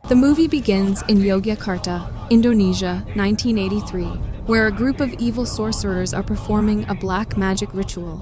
The movie begins in Yogyakarta, Indonesia, 1983, where a group of evil sorcerers are performing a black magic ritual.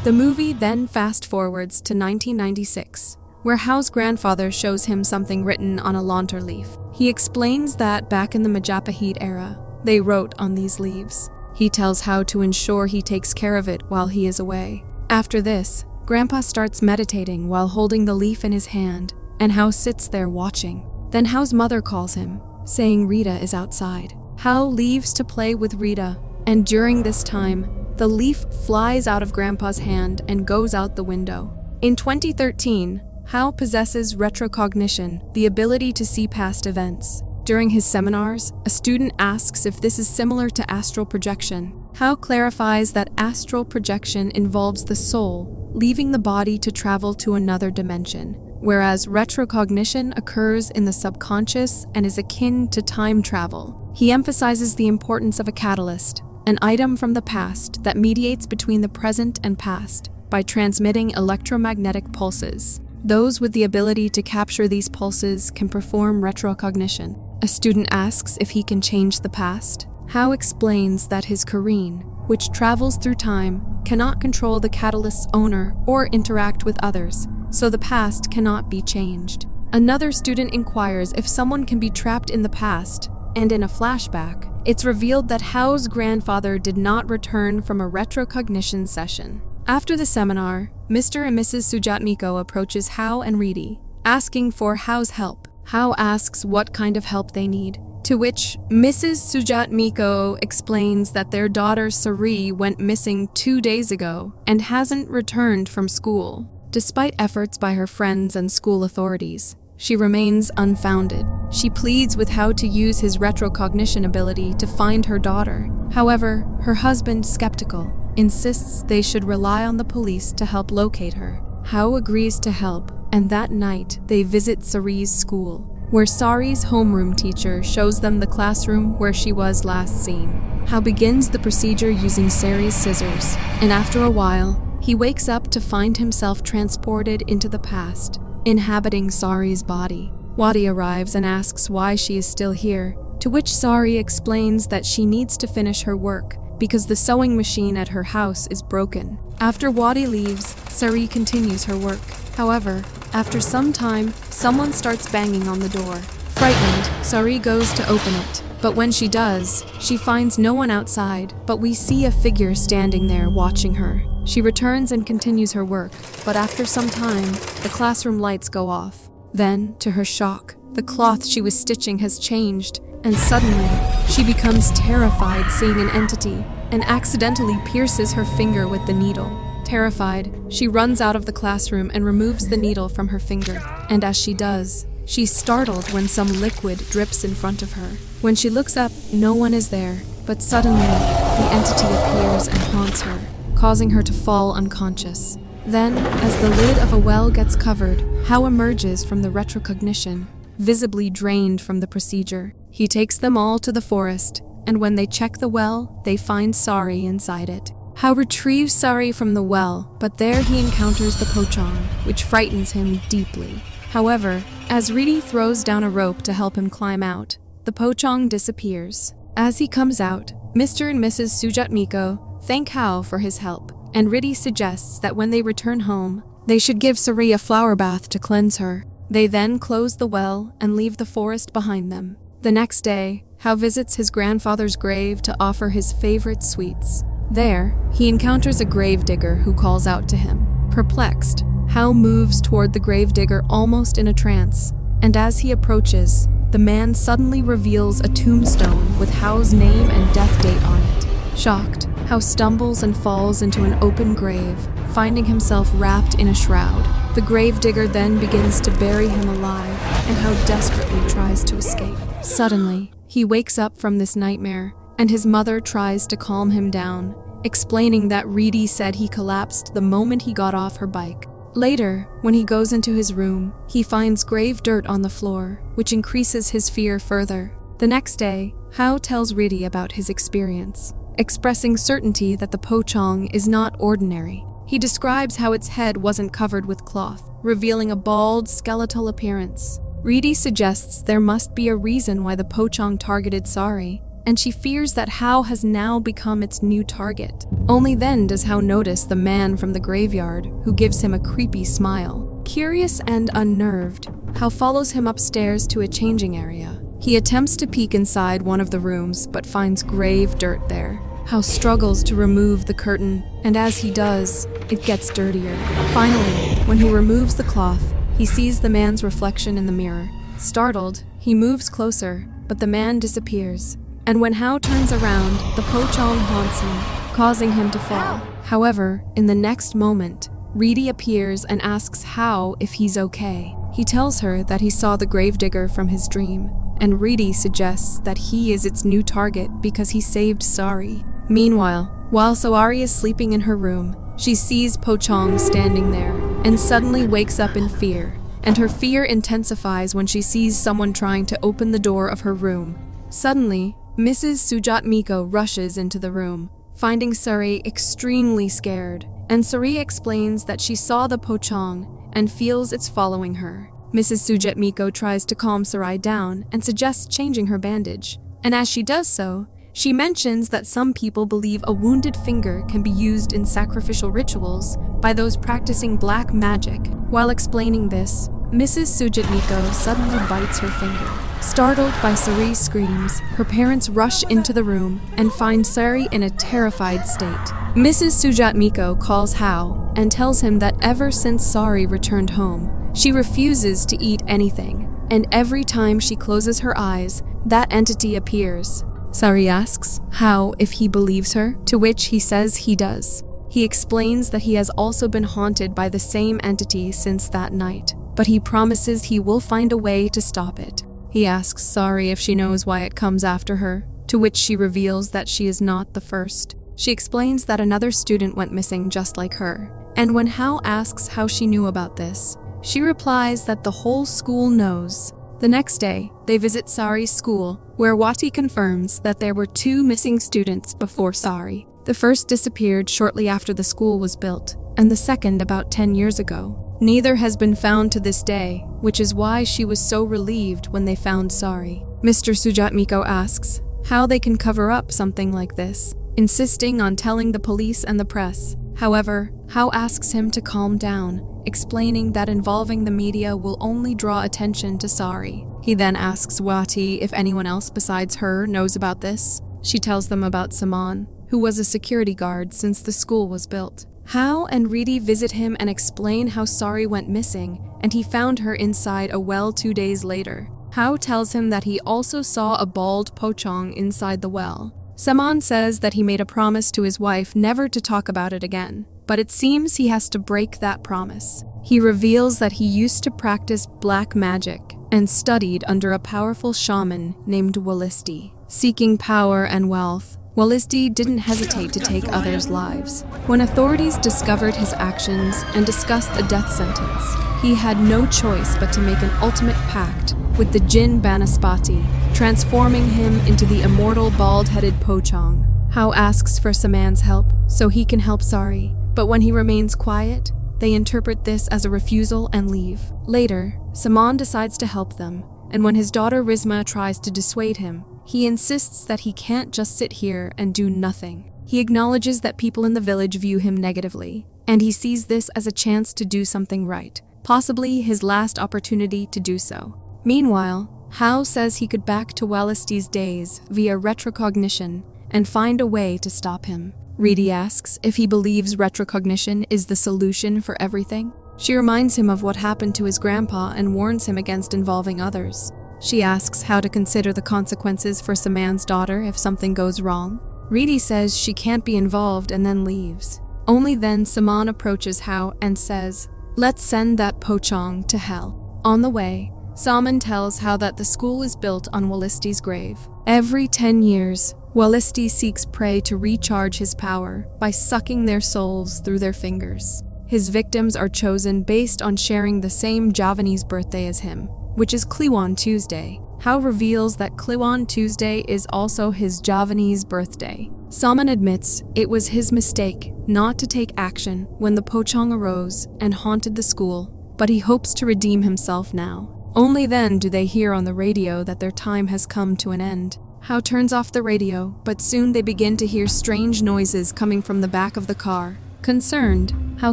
The movie then fast-forwards to 1996, where Hao's grandfather shows him something written on a lontar leaf. He explains that back in the Majapahit era, they wrote on these leaves. He tells Hao to ensure he takes care of it while he is away. After this, Grandpa starts meditating while holding the leaf in his hand, and Hao sits there watching. Then Hao's mother calls him, saying Rita is outside. Hao leaves to play with Rita, and during this time, the leaf flies out of Grandpa's hand and goes out the window. In 2013, Hao possesses retrocognition, the ability to see past events. During his seminars, a student asks if this is similar to astral projection. Hao clarifies that astral projection involves the soul leaving the body to travel to another dimension, whereas retrocognition occurs in the subconscious and is akin to time travel. He emphasizes the importance of a catalyst, an item from the past that mediates between the present and past by transmitting electromagnetic pulses. Those with the ability to capture these pulses can perform retrocognition. A student asks if he can change the past. Hao explains that his Kareen, which travels through time, cannot control the catalyst's owner or interact with others, so the past cannot be changed. Another student inquires if someone can be trapped in the past, and in a flashback, it's revealed that Hao's grandfather did not return from a retrocognition session. After the seminar, Mr. and Mrs. Sujatmiko approaches Hao and Riti, asking for Hao's help. Hao asks what kind of help they need, to which Mrs. Sujatmiko explains that their daughter Sari went missing 2 days ago and hasn't returned from school. Despite efforts by her friends and school authorities, she remains unfounded. She pleads with Hao to use his retrocognition ability to find her daughter. However, her husband, skeptical, insists they should rely on the police to help locate her. Hao agrees to help, and that night they visit Sari's school, where Sari's homeroom teacher shows them the classroom where she was last seen. Hao begins the procedure using Sari's scissors, and after a while, he wakes up to find himself transported into the past, inhabiting Sari's body. Wadi arrives and asks why she is still here, to which Sari explains that she needs to finish her work because the sewing machine at her house is broken. After Wadi leaves, Sari continues her work. However, after some time, someone starts banging on the door. Frightened, Sari goes to open it, but when she does, she finds no one outside, but we see a figure standing there watching her. She returns and continues her work, but after some time, the classroom lights go off. Then, to her shock, the cloth she was stitching has changed, and suddenly, she becomes terrified seeing an entity and accidentally pierces her finger with the needle. Terrified, she runs out of the classroom and removes the needle from her finger, and as she does, she's startled when some liquid drips in front of her. When she looks up, no one is there, but suddenly, the entity appears and haunts her, causing her to fall unconscious. Then, as the lid of a well gets covered, Hao emerges from the retrocognition, visibly drained from the procedure. He takes them all to the forest, and when they check the well, they find Sari inside it. Hao retrieves Sari from the well, but there he encounters the Pocong, which frightens him deeply. However, as Riti throws down a rope to help him climb out, the Pocong disappears. As he comes out, Mr. and Mrs. Sujatmiko thank Hao for his help, and Riti suggests that when they return home, they should give Sari a flower bath to cleanse her. They then close the well and leave the forest behind them. The next day, Hao visits his grandfather's grave to offer his favorite sweets. There, he encounters a gravedigger who calls out to him. Perplexed, Hao moves toward the gravedigger almost in a trance, and as he approaches, the man suddenly reveals a tombstone with Hao's name and death date on it. Shocked, Hao stumbles and falls into an open grave, finding himself wrapped in a shroud. The gravedigger then begins to bury him alive, and Hao desperately tries to escape. Suddenly, he wakes up from this nightmare, and his mother tries to calm him down, explaining that Riti said he collapsed the moment he got off her bike. Later, when he goes into his room, he finds grave dirt on the floor, which increases his fear further. The next day, Hao tells Riti about his experience, expressing certainty that the Pocong is not ordinary. He describes how its head wasn't covered with cloth, revealing a bald, skeletal appearance. Reedy suggests there must be a reason why the Pocong targeted Sari, and she fears that Hao has now become its new target. Only then does Hao notice the man from the graveyard, who gives him a creepy smile. Curious and unnerved, Hao follows him upstairs to a changing area. He attempts to peek inside one of the rooms, but finds grave dirt there. Hao struggles to remove the curtain, and as he does, it gets dirtier. Finally, when he removes the cloth, he sees the man's reflection in the mirror. Startled, he moves closer, but the man disappears. And when Hao turns around, the Pocong haunts him, causing him to fall. However, in the next moment, Reedy appears and asks Hao if he's okay. He tells her that he saw the gravedigger from his dream, and Reedy suggests that he is its new target because he saved Sari. Meanwhile, while Sari is sleeping in her room, she sees Pocong standing there and suddenly wakes up in fear, and her fear intensifies when she sees someone trying to open the door of her room. Suddenly, Mrs. Sujat Miko rushes into the room, finding Sari extremely scared, and Sari explains that she saw the Pocong and feels it's following her. Mrs. Sujat Miko tries to calm Sari down and suggests changing her bandage, and as she does so, she mentions that some people believe a wounded finger can be used in sacrificial rituals by those practicing black magic. While explaining this, Mrs. Sujat Miko suddenly bites her finger. Startled by Sari's screams, her parents rush into the room and find Sari in a terrified state. Mrs. Sujat Miko calls Hao and tells him that ever since Sari returned home, she refuses to eat anything, and every time she closes her eyes, that entity appears. Sari asks Hao if he believes her, to which he says he does. He explains that he has also been haunted by the same entity since that night, but he promises he will find a way to stop it. He asks Sari if she knows why it comes after her, to which she reveals that she is not the first. She explains that another student went missing just like her, and when Hao asks how she knew about this, she replies that the whole school knows. The next day, they visit Sari's school, where Wati confirms that there were 2 missing students before Sari. The first disappeared shortly after the school was built, and the second about 10 years ago. Neither has been found to this day, which is why she was so relieved when they found Sari. Mr. Sujat Miko asks how they can cover up something like this, insisting on telling the police and the press. However, Hao asks him to calm down, explaining that involving the media will only draw attention to Sari. He then asks Wati if anyone else besides her knows about this. She tells them about Saman, who was a security guard since the school was built. Hao and Reedy visit him and explain how Sari went missing, and he found her inside a well 2 days later. Hao tells him that he also saw a bald Pocong inside the well. Saman says that he made a promise to his wife never to talk about it again, but it seems he has to break that promise. He reveals that he used to practice black magic and studied under a powerful shaman named Wallisti. Seeking power and wealth, Wallisti didn't hesitate to take others' lives. When authorities discovered his actions and discussed a death sentence, he had no choice but to make an ultimate pact with the Jinn Banaspati, transforming him into the immortal bald-headed Pocong. Hao asks for Saman's help so he can help Sari, but when he remains quiet, they interpret this as a refusal and leave. Later, Saman decides to help them, and when his daughter Rizma tries to dissuade him, he insists that he can't just sit here and do nothing. He acknowledges that people in the village view him negatively, and he sees this as a chance to do something right, possibly his last opportunity to do so. Meanwhile, Hao says he could back to Wallisti's days via retrocognition and find a way to stop him. Reedy asks if he believes retrocognition is the solution for everything. She reminds him of what happened to his grandpa and warns him against involving others. She asks how to consider the consequences for Saman's daughter if something goes wrong. Reedy says she can't be involved and then leaves. Only then Saman approaches Hao and says, "Let's send that Pocong to hell." On the way, Saman tells Hao that the school is built on Wallisti's grave. Every 10 years, Wallisti seeks prey to recharge his power by sucking their souls through their fingers. His victims are chosen based on sharing the same Javanese birthday as him, which is Kliwon Tuesday. Hao reveals that Kliwon Tuesday is also his Javanese birthday. Saman admits it was his mistake not to take action when the Pocong arose and haunted the school, but he hopes to redeem himself now. Only then do they hear on the radio that their time has come to an end. Hao turns off the radio, but soon they begin to hear strange noises coming from the back of the car. Concerned, Hao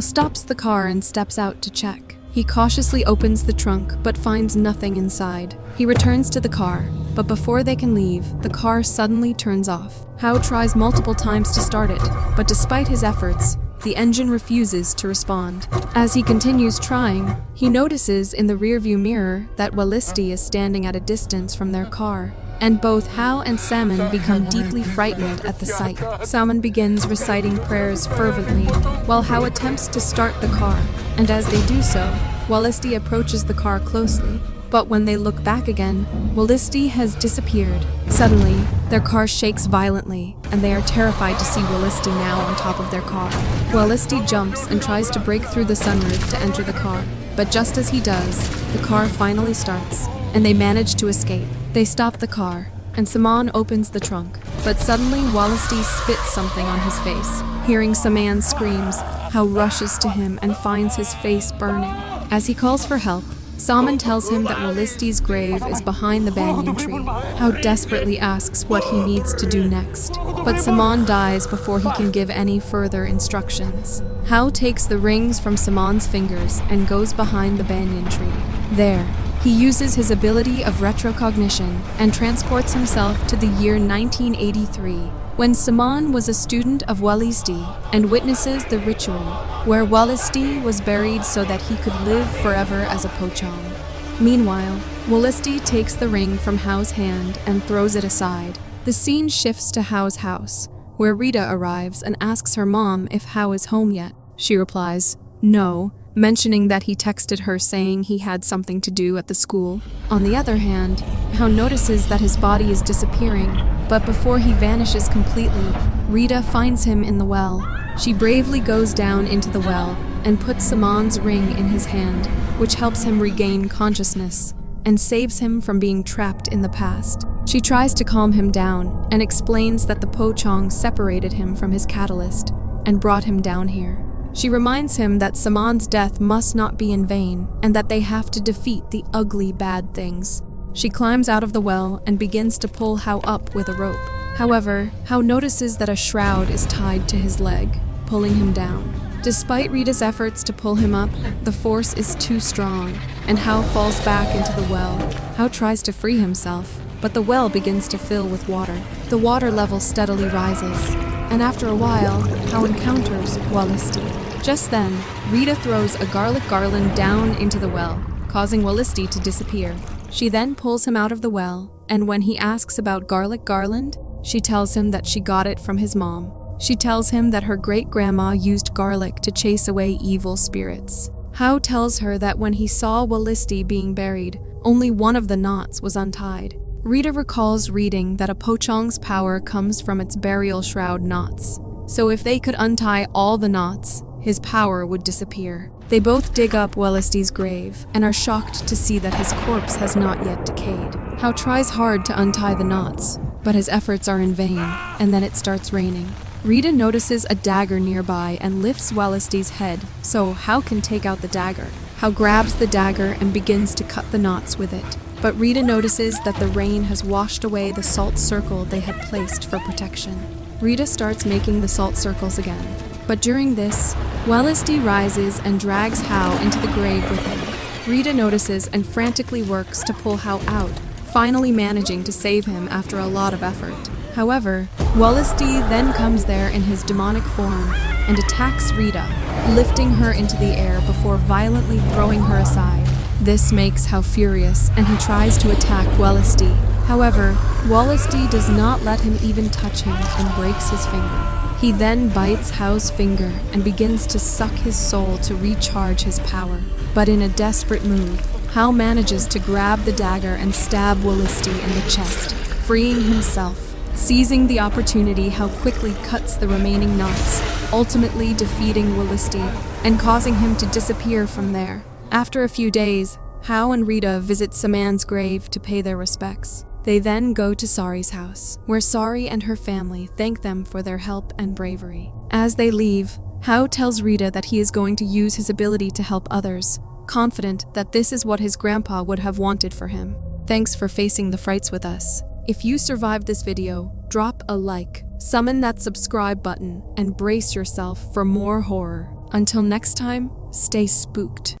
stops the car and steps out to check. He cautiously opens the trunk, but finds nothing inside. He returns to the car, but before they can leave, the car suddenly turns off. Hao tries multiple times to start it, but despite his efforts, the engine refuses to respond. As he continues trying, he notices in the rearview mirror that Wallisti is standing at a distance from their car, and both Hao and Salmon become deeply frightened at the sight. Salmon begins reciting prayers fervently, while Hao attempts to start the car, and as they do so, Wallisti approaches the car closely. But when they look back again, Wallisti has disappeared. Suddenly, their car shakes violently, and they are terrified to see Wallisti now on top of their car. Wallisti jumps and tries to break through the sunroof to enter the car, but just as he does, the car finally starts, and they manage to escape. They stop the car, and Saman opens the trunk, but suddenly Wallisti spits something on his face. Hearing Saman screams, Hao rushes to him and finds his face burning. As he calls for help, Salmon tells him that Wallisti's grave is behind the banyan tree. Hao desperately asks what he needs to do next, but Saman dies before he can give any further instructions. Hao takes the rings from Saman's fingers and goes behind the banyan tree. There, he uses his ability of retrocognition and transports himself to the year 1983, when Saman was a student of Wallisti and witnesses the ritual where Wallisti was buried so that he could live forever as a Pocong. Meanwhile, Wallisti takes the ring from Hao's hand and throws it aside. The scene shifts to Hao's house, where Rita arrives and asks her mom if Hao is home yet. She replies, no, mentioning that he texted her saying he had something to do at the school. On the other hand, Hao notices that his body is disappearing, but before he vanishes completely, Rita finds him in the well. She bravely goes down into the well and puts Saman's ring in his hand, which helps him regain consciousness and saves him from being trapped in the past. She tries to calm him down and explains that the Pochong separated him from his catalyst and brought him down here. She reminds him that Saman's death must not be in vain and that they have to defeat the ugly bad things. She climbs out of the well and begins to pull Hao up with a rope. However, Hao notices that a shroud is tied to his leg, pulling him down. Despite Rita's efforts to pull him up, the force is too strong, and Hao falls back into the well. Hao tries to free himself, but the well begins to fill with water. The water level steadily rises, and after a while, Hao encounters Wallisti. Just then, Rita throws a garlic garland down into the well, causing Wallisti to disappear. She then pulls him out of the well, and when he asks about garlic garland, she tells him that she got it from his mom. She tells him that her great-grandma used garlic to chase away evil spirits. Hao tells her that when he saw Wallisti being buried, only one of the knots was untied. Rita recalls reading that a Pochong's power comes from its burial shroud knots, so if they could untie all the knots, his power would disappear. They both dig up Wallisti's grave and are shocked to see that his corpse has not yet decayed. Hao tries hard to untie the knots, but his efforts are in vain, and then it starts raining. Rita notices a dagger nearby and lifts Wallisti's head, so Hao can take out the dagger. Hao grabs the dagger and begins to cut the knots with it, but Rita notices that the rain has washed away the salt circle they had placed for protection. Rita starts making the salt circles again, but during this, Wallisti rises and drags Hao into the grave with him. Rita notices and frantically works to pull Hao out, finally managing to save him after a lot of effort. However, Wallisti then comes there in his demonic form and attacks Rita, lifting her into the air before violently throwing her aside. This makes Hao furious, and he tries to attack Wallisti. However, Wallisti does not let him even touch him and breaks his finger. He then bites Hao's finger and begins to suck his soul to recharge his power. But in a desperate move, Hao manages to grab the dagger and stab Wallisti in the chest, freeing himself. Seizing the opportunity, Hao quickly cuts the remaining knots, ultimately defeating Wallisti and causing him to disappear from there. After a few days, Hao and Rita visit Saman's grave to pay their respects. They then go to Sari's house, where Sari and her family thank them for their help and bravery. As they leave, Hao tells Rita that he is going to use his ability to help others, confident that this is what his grandpa would have wanted for him. Thanks for facing the frights with us. If you survived this video, drop a like, summon that subscribe button, and brace yourself for more horror. Until next time, stay spooked.